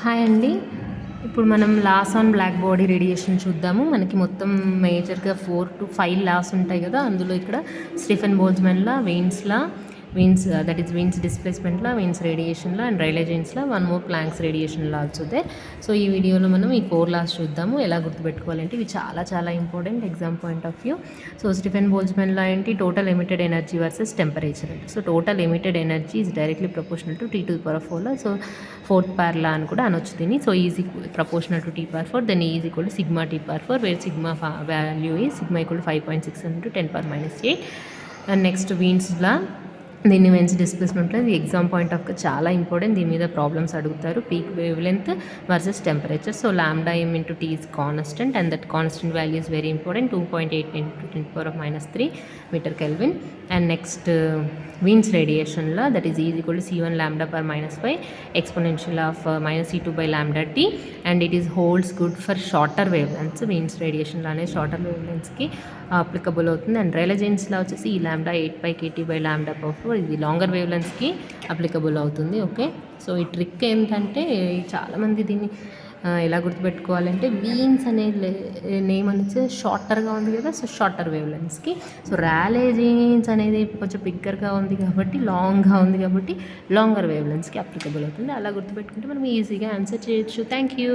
Hi అండి. ఇప్పుడు మనం laws on black body radiation చూద్దాము. మనకి మొత్తం మేజర్‌గా 4-5 లాస్ ఉంటాయి కదా! అందులో ఇక్కడ Stefan Boltzmann law, that is Wien's displacement law, Wien's radiation law and Rayleigh Jeans law, one more Planck's radiation law also there. So ఈ వీడియోలో మనం ఈ 4 లాస్ చూద్దాము. ఎలా గుర్తుపెట్టుకోవాలంటే ఇవి చాలా చాలా important exam point of view. So Stefan Boltzmann law ఏంటి, total emitted energy versus temperature అండి. So total emitted energy is directly proportional to T⁴ law. So fourth power law అని కూడా అనొచ్చు దీన్ని. So is proportional to T⁴, then is equal to sigma T⁴, where sigma value is sigma equal to 5.6 into 10⁻⁸. And next Wien's law, దీన్ని Wien's డిస్ప్లేస్మెంట్లో ఇది exam point of చాలా important. దీని మీద ప్రాబ్లమ్స్ అడుగుతారు. Peak wavelength versus temperature. So lambda m into T is constant and that constant value is very important, 2.8 into 10⁻³ metre kelvin. And next Wien's రేడియేషన్లో that is equal to C1 λ/-5 exponential of -C2/λt and it is holds good for shorter wavelengths. Wien's రేడియేషన్లో అనేది shorter వేవ్ లెంత్స్కి applicable అవుతుంది. And Rayleigh జీన్స్లో వచ్చేసి ఈ lambda 8πkT/λ/4 ఇది లాంగర్ వేవ్ లెంత్స్కి అప్లికబుల్ అవుతుంది. ఓకే, సో ఈ ట్రిక్ ఏంటంటే చాలామంది దీన్ని ఎలా గుర్తుపెట్టుకోవాలంటే వీన్స్ అనే నేమ్ అనేది షార్టర్గా ఉంది కదా, సో షార్టర్ వేవ్ లెంత్స్కి. సో రైలే జీన్స్ అనేది కొంచెం బిగ్గర్గా ఉంది కాబట్టి, లాంగ్గా ఉంది కాబట్టి లాంగర్ వేవ్ లెంత్స్కి అప్లికబుల్ అవుతుంది. అలా గుర్తుపెట్టుకుంటే మనం ఈజీగా ఆన్సర్ చేయొచ్చు. Thank you.